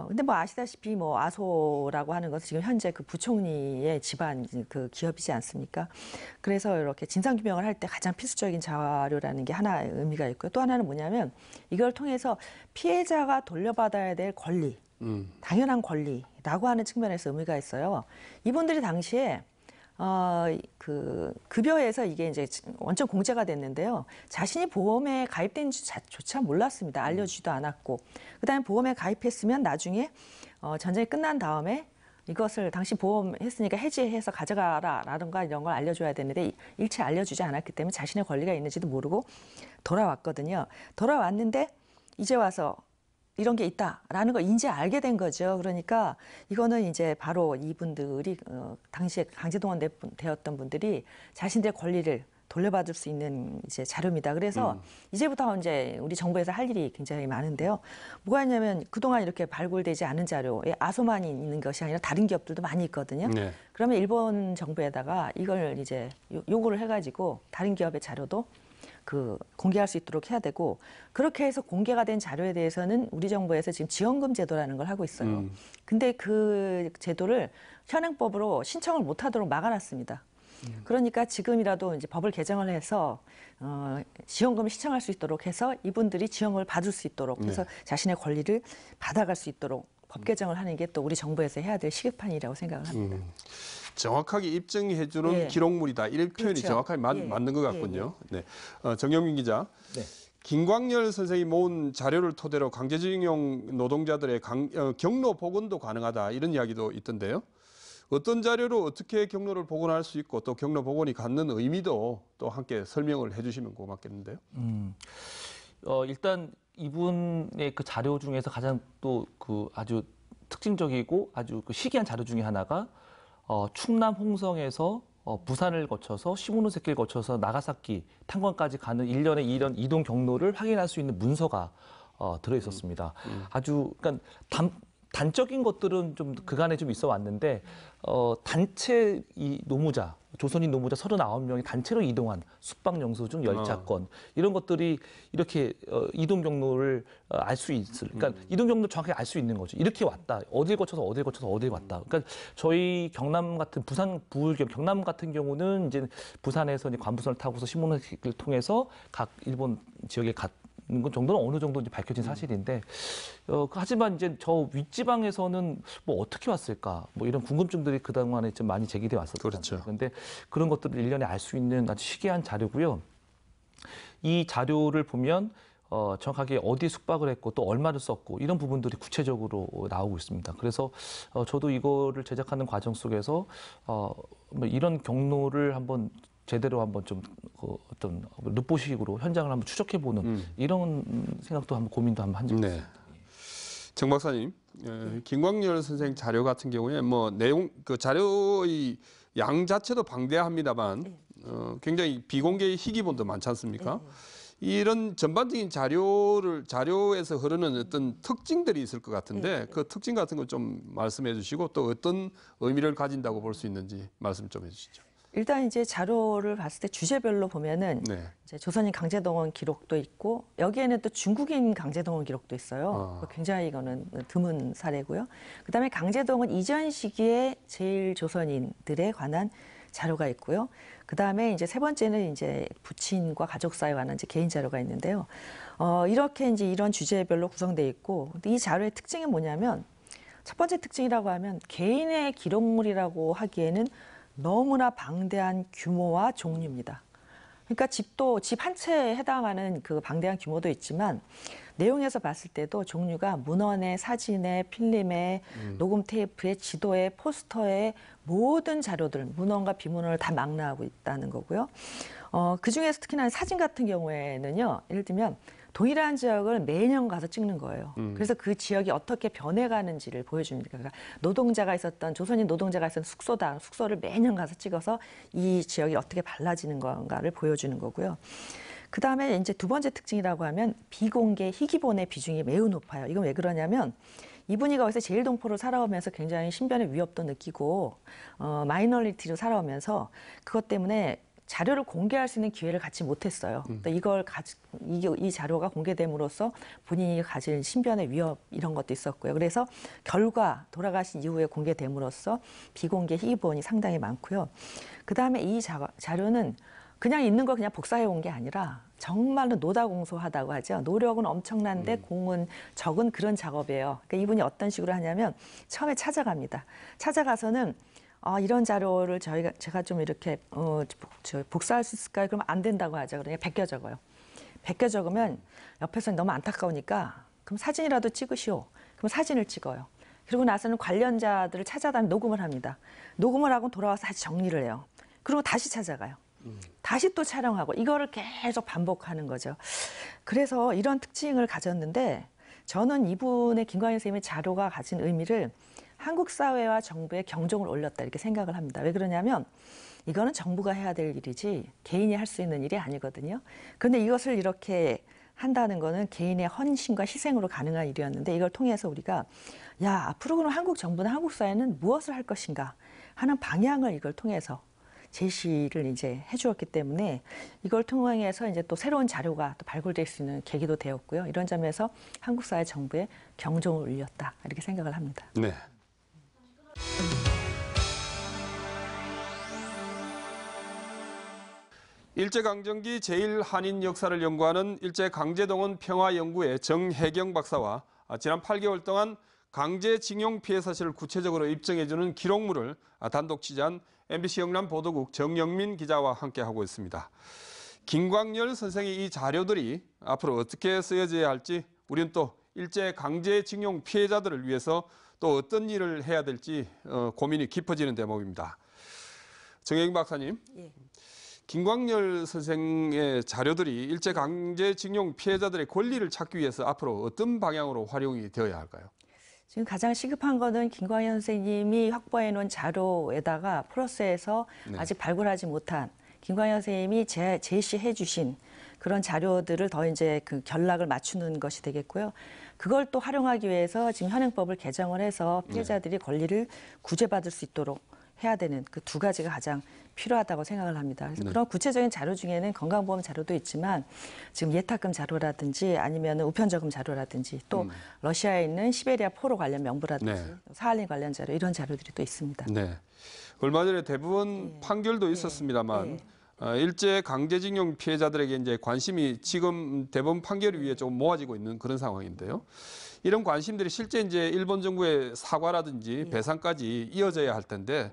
근데 뭐 아시다시피 뭐 아소라고 하는 것은 지금 현재 그 부총리의 집안 그 기업이지 않습니까? 그래서 이렇게 진상 규명을 할 때 가장 필수적인 자료라는 게 하나 의미가 있고요. 또 하나는 뭐냐면 이걸 통해서 피해자가 돌려받아야 될 권리, 당연한 권리라고 하는 측면에서 의미가 있어요. 이분들이 당시에 그 급여에서 이게 이제 원천 공제가 됐는데요. 자신이 보험에 가입된지조차 몰랐습니다. 알려주지도 않았고, 그다음에 보험에 가입했으면 나중에 전쟁이 끝난 다음에 이것을 당시 보험했으니까 해지해서 가져가라라든가 이런 걸 알려줘야 되는데 일체 알려주지 않았기 때문에 자신의 권리가 있는지도 모르고 돌아왔거든요. 돌아왔는데 이제 와서 이런 게 있다라는 걸 이제 알게 된 거죠. 그러니까 이거는 이제 바로 이분들이 당시에 강제동원 되었던 분들이 자신들의 권리를 돌려받을 수 있는 이제 자료입니다. 그래서 이제부터 이제 우리 정부에서 할 일이 굉장히 많은데요. 뭐가 있냐면 그동안 이렇게 발굴되지 않은 자료에 아소만 있는 것이 아니라 다른 기업들도 많이 있거든요. 네. 그러면 일본 정부에다가 이걸 이제 요구를 해가지고 다른 기업의 자료도 공개할 수 있도록 해야 되고, 그렇게 해서 공개가 된 자료에 대해서는 우리 정부에서 지금 지원금 제도라는 걸 하고 있어요. 근데 그 제도를 현행법으로 신청을 못 하도록 막아놨습니다. 그러니까 지금이라도 이제 법을 개정을 해서 지원금을 신청할 수 있도록 해서 이분들이 지원금을 받을 수 있도록 해서 자신의 권리를 받아갈 수 있도록 법 개정을 하는 게 또 우리 정부에서 해야 될 시급한이라고 생각을 합니다. 정확하게 입증해주는 기록물이다. 이런 표현이 그렇죠. 정확하게 맞는 것 같군요. 네. 정영민 기자. 네. 김광열 선생이 모은 자료를 토대로 강제징용 노동자들의 경로 복원도 가능하다. 이런 이야기도 있던데요. 어떤 자료로 어떻게 경로를 복원할 수 있고 또 경로 복원이 갖는 의미도 또 함께 설명을 해주시면 고맙겠는데요. 일단 이분의 그 자료 중에서 가장 또 그 아주 특징적이고 아주 그 희귀한 자료 중에 하나가 충남 홍성에서 부산을 거쳐서 시모노세키를 거쳐서 나가사키 탄광까지 가는 일련의 이런 이동 경로를 확인할 수 있는 문서가 들어 있었습니다. 아주 그러니까 단적인 것들은 좀 그간에 좀 있어 왔는데 단체 이 노무자 조선인 노무자 39명이 단체로 이동한 숙박 영수증 열차권 이런 것들이 이렇게 이동 경로를 알 수 있을 그러니까 이동 경로 정확하게 알 수 있는 거죠. 이렇게 왔다. 어딜 거쳐서 어딜 왔다. 그러니까 저희 경남 같은 부산 부울경 경남 같은 경우는 이제 부산에서 이제 관부선을 타고서 시모노세키를 통해서 각 일본 지역에 는 정도는 어느 정도 이제 밝혀진 사실인데 하지만 이제 저 윗지방에서는 뭐 어떻게 왔을까 뭐 이런 궁금증들이 그동안에 좀 많이 제기돼 왔었거든요. 그렇죠. 그런데 그런 것들을 일련에 알 수 있는 아주 희귀한 자료고요. 이 자료를 보면 정확하게 어디에 숙박을 했고 또 얼마를 썼고 이런 부분들이 구체적으로 나오고 있습니다. 그래서 저도 이거를 제작하는 과정 속에서 뭐 이런 경로를 한번 제대로 한번 좀 어떤 르포식으로 현장을 한번 추적해보는 이런 생각도 한번 고민도 한번 한 적이 있습니다. 정 박사님, 김광열 선생 자료 같은 경우에 뭐 내용 그 자료의 양 자체도 방대합니다만 굉장히 비공개의 희귀본도 많지 않습니까? 이런 전반적인 자료에서 흐르는 어떤 특징들이 있을 것 같은데 그 특징 같은 거 좀 말씀해 주시고 또 어떤 의미를 가진다고 볼 수 있는지 말씀 좀 해주시죠. 일단 이제 자료를 봤을 때 주제별로 보면은 이제 조선인 강제동원 기록도 있고 여기에는 또 중국인 강제동원 기록도 있어요. 굉장히 이거는 드문 사례고요. 그다음에 강제동원 이전 시기에 제일 조선인들에 관한 자료가 있고요. 그다음에 이제 세 번째는 이제 부친과 가족사에 관한 이제 개인 자료가 있는데요. 이렇게 이제 이런 주제별로 구성돼 있고 이 자료의 특징이 뭐냐면 첫 번째 특징이라고 하면 개인의 기록물이라고 하기에는 너무나 방대한 규모와 종류입니다. 그러니까 집 한 채에 해당하는 그 방대한 규모도 있지만 내용에서 봤을 때도 종류가 문헌에, 사진에, 필름에, 녹음 테이프에, 지도에, 포스터에 모든 자료들, 문헌과 비문헌을 다 망라하고 있다는 거고요. 그중에서 특히나 사진 같은 경우에는요. 예를 들면 동일한 지역을 매년 가서 찍는 거예요. 그래서 그 지역이 어떻게 변해가는지를 보여줍니다. 그러니까 노동자가 있었던 조선인 노동자가 있었던 숙소다. 숙소를 매년 가서 찍어서 이 지역이 어떻게 달라지는 건가를 보여주는 거고요. 그다음에 이제 두 번째 특징이라고 하면 비공개 희귀본의 비중이 매우 높아요. 이건 왜 그러냐면 이분이 거기서 제일동포로 살아오면서 굉장히 신변의 위협도 느끼고 마이너리티로 살아오면서 그것 때문에 자료를 공개할 수 있는 기회를 갖지 못했어요. 이 자료가 공개됨으로써 본인이 가진 신변의 위협 이런 것도 있었고요. 그래서 결과 돌아가신 이후에 공개됨으로써 비공개 희귀본이 상당히 많고요. 그다음에 이 자료는 그냥 있는 걸 그냥 복사해 온 게 아니라 정말로 노다공소하다고 하죠. 노력은 엄청난데 공은 적은 그런 작업이에요. 그러니까 이분이 어떤 식으로 하냐면 처음에 찾아갑니다. 찾아가서는 이런 자료를 제가 좀 이렇게 복사할 수 있을까요? 그러면 안 된다고 하죠. 그러니까 베껴 적어요. 베껴 적으면 옆에서는 너무 안타까우니까 그럼 사진이라도 찍으시오. 그럼 사진을 찍어요. 그리고 나서는 관련자들을 찾아다니 녹음을 합니다. 녹음을 하고 돌아와서 다시 정리를 해요. 그리고 다시 찾아가요. 다시 또 촬영하고 이거를 계속 반복하는 거죠. 그래서 이런 특징을 가졌는데 저는 이분의 김광현 선생님의 자료가 가진 의미를 한국 사회와 정부의 경종을 울렸다 이렇게 생각을 합니다. 왜 그러냐면 이거는 정부가 해야 될 일이지 개인이 할 수 있는 일이 아니거든요. 그런데 이것을 이렇게 한다는 거는 개인의 헌신과 희생으로 가능한 일이었는데 이걸 통해서 우리가 앞으로 그럼 한국 정부나 한국 사회는 무엇을 할 것인가 하는 방향을 이걸 통해서 제시를 이제 해주었기 때문에 이걸 통해서 이제 또 새로운 자료가 또 발굴될 수 있는 계기도 되었고요. 이런 점에서 한국 사회 정부의 경종을 울렸다 이렇게 생각을 합니다. 네. 일제강점기 제1한인 역사를 연구하는 일제강제동원 평화연구회 정혜경 박사와 지난 8개월 동안 강제징용 피해 사실을 구체적으로 입증해주는 기록물을 단독 취재한 MBC 영남 보도국 정영민 기자와 함께하고 있습니다. 김광열 선생의 이 자료들이 앞으로 어떻게 쓰여져야 할지 우리는 또 일제강제징용 피해자들을 위해서 또 어떤 일을 해야 될지 고민이 깊어지는 대목입니다. 정혜경 박사님, 예. 김광열 선생의 자료들이 일제강제징용 피해자들의 권리를 찾기 위해서 앞으로 어떤 방향으로 활용이 되어야 할까요? 지금 가장 시급한 거는 김광현 선생님이 확보해 놓은 자료에다가 플러스해서 아직 발굴하지 못한 김광현 선생님이 제시해 주신 그런 자료들을 더 이제 그 결락을 맞추는 것이 되겠고요. 그걸 또 활용하기 위해서 지금 현행법을 개정을 해서 피해자들이 권리를 구제받을 수 있도록 해야 되는 그 두 가지가 가장 필요하다고 생각을 합니다. 그래서 그런 구체적인 자료 중에는 건강보험 자료도 있지만 지금 예탁금 자료라든지 아니면 우편저금 자료라든지 또 러시아에 있는 시베리아 포로 관련 명부라든지 사할린 관련 자료 이런 자료들이 또 있습니다. 네. 얼마 전에 대법원 판결도 있었습니다만 일제 강제징용 피해자들에게 이제 관심이 지금 대법원 판결 위에 좀 모아지고 있는 그런 상황인데요. 이런 관심들이 실제 이제 일본 정부의 사과라든지 배상까지 이어져야 할 텐데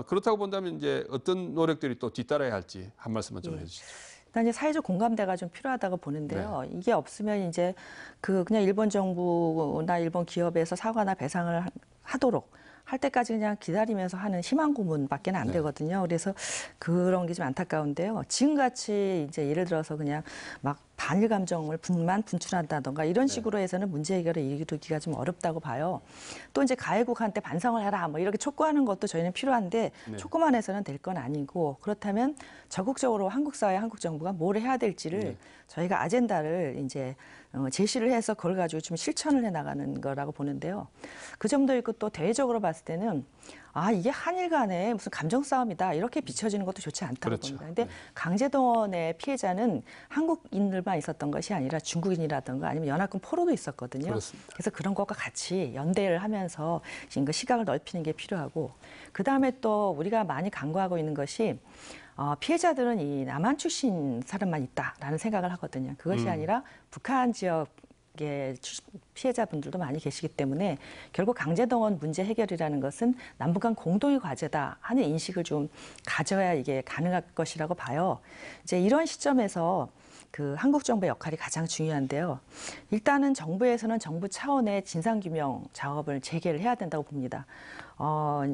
그렇다고 본다면 이제 어떤 노력들이 또 뒤따라야 할지 한 말씀만 좀 해주시죠. 일단 이제 사회적 공감대가 좀 필요하다고 보는데요. 이게 없으면 이제 그냥 일본 정부나 일본 기업에서 사과나 배상을 하도록 할 때까지 그냥 기다리면서 하는 희망 고문밖에 안 되거든요. 그래서 그런 게 좀 안타까운데요. 지금같이 이제 예를 들어서 그냥 막 반일 감정을 분출한다던가 이런 식으로 해서는 문제 해결에 이르기가 좀 어렵다고 봐요. 또 이제 가해국한테 반성을 해라 뭐 이렇게 촉구하는 것도 저희는 필요한데 촉구만 해서는 될 건 아니고 그렇다면 적극적으로 한국 사회, 한국 정부가 뭘 해야 될지를 저희가 아젠다를 이제 제시를 해서 그걸 가지고 좀 실천을 해 나가는 거라고 보는데요. 그 점도 있고 또 대외적으로 봤을 때는 이게 한일 간의 무슨 감정 싸움이다 이렇게 비춰지는 것도 좋지 않다고 봅니다. 그런데 강제동원의 피해자는 한국인들만 있었던 것이 아니라 중국인이라든가 아니면 연합군 포로도 있었거든요. 그렇습니다. 그래서 그런 것과 같이 연대를 하면서 지금 그 시각을 넓히는 게 필요하고 그다음에 또 우리가 많이 간과하고 있는 것이 피해자들은 이 남한 출신 사람만 있다라는 생각을 하거든요. 그것이 아니라 북한 지역의 피해자분들도 많이 계시기 때문에 결국 강제동원 문제 해결이라는 것은 남북 간 공동의 과제다 하는 인식을 좀 가져야 이게 가능할 것이라고 봐요. 이제 이런 시점에서 그 한국 정부의 역할이 가장 중요한데요. 일단은 정부에서는 정부 차원의 진상규명 작업을 재개를 해야 된다고 봅니다.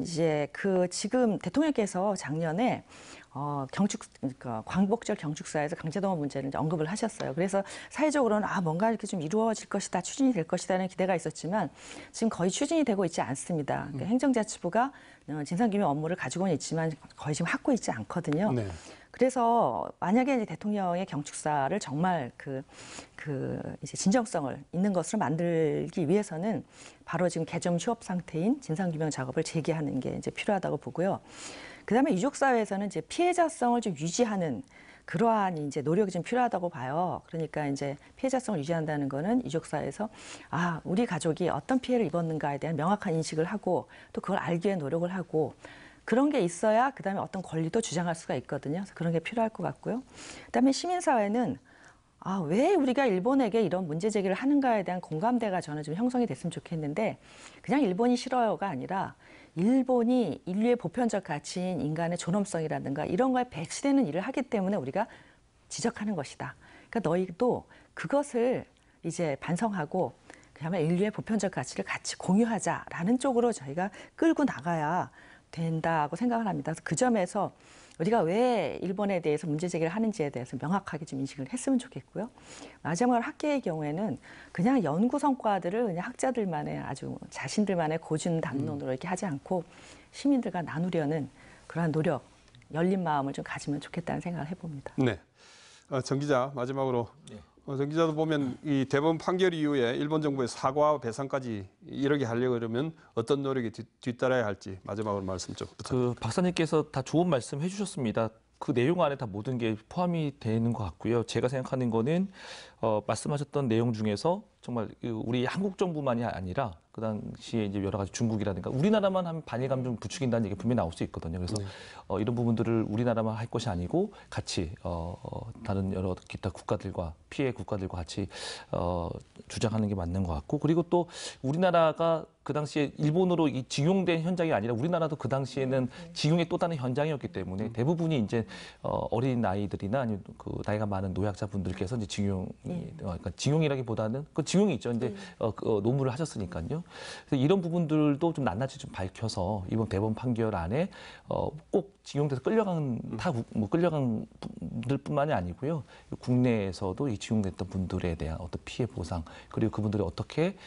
이제 그 지금 대통령께서 작년에 그러니까 광복절 경축사에서 강제동원 문제를 이제 언급을 하셨어요. 그래서 사회적으로는 뭔가 이렇게 좀 이루어질 것이다, 추진이 될 것이다는 기대가 있었지만 지금 거의 추진이 되고 있지 않습니다. 그러니까 행정자치부가 진상규명 업무를 가지고는 있지만 거의 지금 하고 있지 않거든요. 네. 그래서 만약에 이제 대통령의 경축사를 정말 이제 진정성을 있는 것으로 만들기 위해서는 바로 지금 개점 휴업 상태인 진상규명 작업을 재개하는 게 이제 필요하다고 보고요. 그다음에 유족사회에서는 이제 피해자성을 좀 유지하는 그러한 이제 노력이 좀 필요하다고 봐요. 그러니까 이제 피해자성을 유지한다는 거는 유족사에서 우리 가족이 어떤 피해를 입었는가에 대한 명확한 인식을 하고 또 그걸 알기 위해 노력을 하고 그런 게 있어야 그다음에 어떤 권리도 주장할 수가 있거든요. 그래서 그런 게 필요할 것 같고요. 그다음에 시민사회는 왜 우리가 일본에게 이런 문제 제기를 하는가에 대한 공감대가 저는 좀 형성이 됐으면 좋겠는데 그냥 일본이 싫어요가 아니라 일본이 인류의 보편적 가치인 인간의 존엄성이라든가 이런 거에 배치되는 일을 하기 때문에 우리가 지적하는 것이다. 그러니까 너희도 그것을 이제 반성하고 그다음에 인류의 보편적 가치를 같이 공유하자라는 쪽으로 저희가 끌고 나가야 된다고 생각을 합니다. 그래서 그 점에서 우리가 왜 일본에 대해서 문제 제기를 하는지에 대해서 명확하게 좀 인식을 했으면 좋겠고요. 마지막으로 학계의 경우에는 그냥 연구 성과들을 그냥 학자들만의 아주 자신들만의 고준 담론으로 이렇게 하지 않고 시민들과 나누려는 그러한 노력, 열린 마음을 좀 가지면 좋겠다는 생각을 해봅니다. 네. 정 기자, 마지막으로. 정 기자도 보면 이 대법원 판결 이후에 일본 정부의 사과와 배상까지 이렇게 하려고 그러면 어떤 노력이 뒤따라야 할지 마지막으로 말씀 좀 부탁드립니다. 박사님께서 다 좋은 말씀 해주셨습니다. 그 내용 안에 다 모든 게 포함이 되는 것 같고요. 제가 생각하는 거는 말씀하셨던 내용 중에서 정말 우리 한국 정부만이 아니라 그 당시에 이제 여러 가지 중국이라든가 우리나라만 하면 반일감 좀 부추긴다는 얘기 분명히 나올 수 있거든요. 그래서 이런 부분들을 우리나라만 할 것이 아니고 같이 다른 여러 기타 국가들과 피해 국가들과 같이 주장하는 게 맞는 것 같고 그리고 또 우리나라가 그 당시에 일본으로 이 징용된 현장이 아니라 우리나라도 그 당시에는 징용의 또 다른 현장이었기 때문에 대부분이 이제 어린 아이들이나 아니면 그 나이가 많은 노약자분들께서 이제 그러니까 징용이라기보다는 그 징용이 있죠. 이제 노무를 하셨으니까요. 그래서 이런 부분들도 좀 낱낱이 좀 밝혀서 이번 대법원 판결 안에 꼭 징용돼서 끌려간 끌려간 분들뿐만이 아니고요. 국내에서도 이 징용됐던 분들에 대한 어떤 피해 보상 그리고 그분들이 어떻게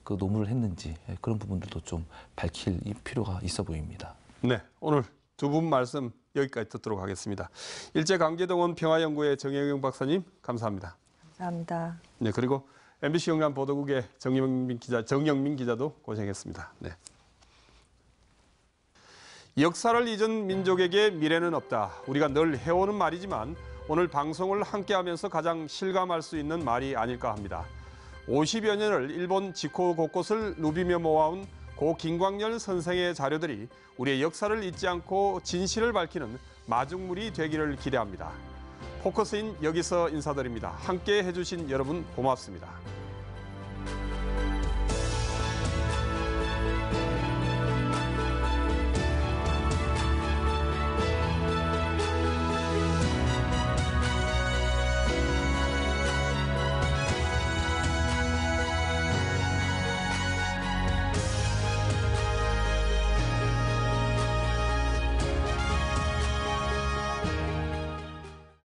그 노무를 했는지 그런 부분들도 좀 밝힐 필요가 있어 보입니다. 네, 오늘 두 분 말씀 여기까지 듣도록 하겠습니다. 일제강제동원 평화연구회 정영용 박사님 감사합니다. 감사합니다. 네, 그리고 MBC 영남 보도국의 정영민 기자도 고생했습니다. 네. 역사를 잊은 민족에게 미래는 없다. 우리가 늘 해오는 말이지만 오늘 방송을 함께하면서 가장 실감할 수 있는 말이 아닐까 합니다. 50여 년을 일본 지코 곳곳을 누비며 모아온 고 김광열 선생의 자료들이 우리의 역사를 잊지 않고 진실을 밝히는 마중물이 되기를 기대합니다. 포커스인 여기서 인사드립니다. 함께 해주신 여러분 고맙습니다.